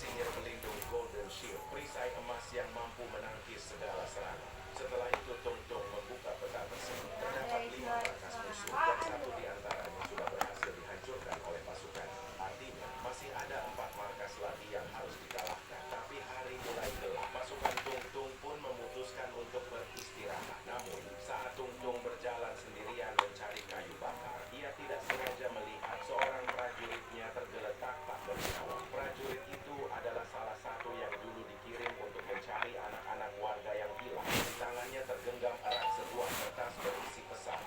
sihir pelindung Golden Shield, perisai emas yang mampu menangkis segala serangan. Setelah itu Tung Tung membuka peta tersebut. Terdapat 5 markas musuh dan satu di antaranya sudah berhasil dihancurkan oleh pasukan. Artinya, masih ada 4 markas lagi yang harus dikalahkan. Tapi hari mulai gelap. Pasukan Tung Tung pun memutuskan untuk beristirahat. Namun, saat Tung Tung berjalan sendirian mencari kayu bakar, ia tidak sengaja melihat seorang prajuritnya tergeletak tak bernyawa. Prajurit itu adalah salah satu yang dulu dikirim untuk mencari anak-anak warga yang hilang. Di tangannya tergenggam erat sebuah kertas berisi pesan.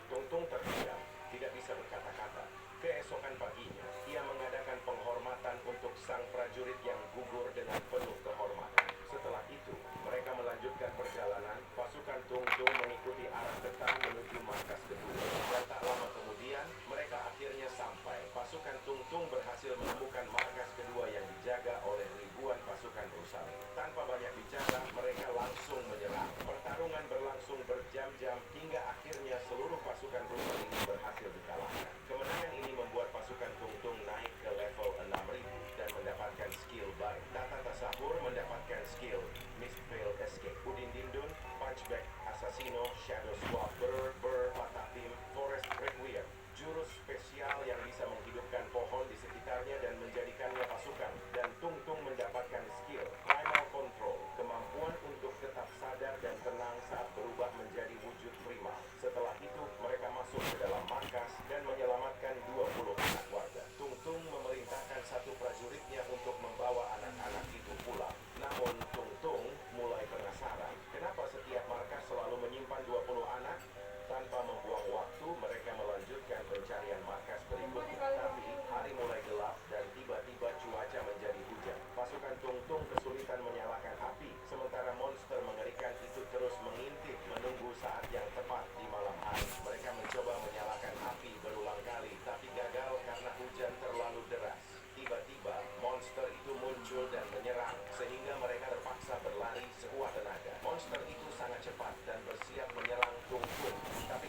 Tung Tung terdiam, tidak bisa berkata-kata. Keesokan paginya, ia mengadakan penghormatan untuk sang prajurit yang gugur dengan penuh kehormatan. Setelah itu, mereka melanjutkan perjalanan. Pasukan Tung Tung mengikuti arah petang menuju markas kedua. Dan tak lama kemudian, mereka akhirnya sampai. Pasukan Tung Tung berhasil menemukan markas kedua yang dijaga oleh ribuan pasukan Rusali. Tanpa banyak bicara, mereka langsung menyerang. Pertarungan berlangsung berjam-jam hingga akhirnya seluruh pasukan Rusali berhasil dikalahkan. Kemenangan ini membuat pasukan Tung Tung naik ke level 6000 dan mendapatkan skill baru. Tata Tasahur mendapatkan skill Mist Veil Escape, Udin Dindun, Punchback, Assassino, Shadow Swap, Brr, Patapim, Forest Requiem, jurus spesial yang bisa menghidupkan pohon di sekitarnya dan menjadikannya pasukan. Dan Tung Tung mendapatkan skill Primal Control, kemampuan untuk tetap sadar dan tenang saat berubah menjadi wujud primal. Setelah itu, mereka masuk ke dalam markas dan menyelamatkan 20 anak warga. Tung Tung memerintahkan satu prajuritnya untuk membawa anak-anak itu pulang. Namun, Tung Tung mulai penasaran, kenapa setiap markas selalu menyimpan 20 anak? Tanpa membuang waktu, mereka melanjutkan pencarian markas berikutnya. Tapi, hari mulai gelap dan tiba-tiba cuaca menjadi hujan. Pasukan Tung Tung kesulitan menyalakan api, sementara monster mengerikan itu terus mengintip menunggu saat yang tepat di malam hari. Mereka mencoba menyalakan api berulang kali, tapi gagal karena hujan terlalu deras. Tiba-tiba, monster itu muncul dan menyerang, sehingga mereka terpaksa berlari sekuat tenaga. Monster itu sangat cepat dan bersiap menyerang Tung Tung. Tapi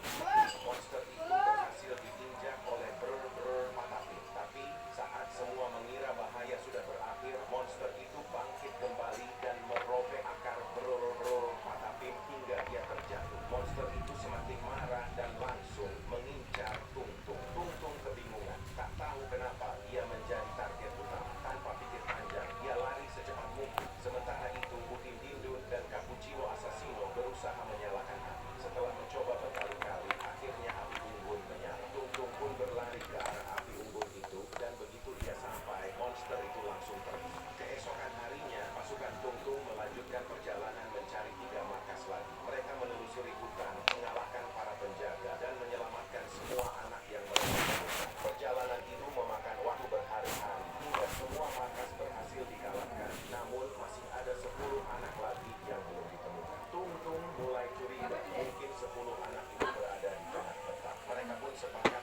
monster itu berhasil diinjak oleh Brr Patapim. Tapi saat semua mengira bahaya sudah berakhir, monster itu bangkit kembali dan merobek akar Brr Patapim hingga ia terjatuh. Monster itu semakin marah dan langsung mengincar Tung Tung. Tung Tung kebingungan, tak tahu kenapa ia menjadi target utama. Tanpa pikir panjang, ia lari secepat mungkin. Sementara itu, Udin Dindun dan Cappuccino Assassino berusaha menyalakan api. Setelah mencoba berkali-kali, akhirnya api unggun menyala. Tung Tung pun berlari ke arah api unggun itu, dan begitu ia sampai, monster itu langsung pergi. Keesokan harinya, pasukan Tung Tung melanjutkan perjalanan mencari 3 markas lagi. Mereka menelusuri hutan, mengalahkan para penjaga, dan menyelamatkan semua anak yang mereka temukan. Perjalanan itu memakan waktu berhari-hari, hingga semua markas berhasil dikalahkan. Namun, masih ada 10 anak lagi yang belum ditemukan. Tung Tung mulai curiga, mungkin 10 anak itu berada di tengah peta. Mereka pun sepakat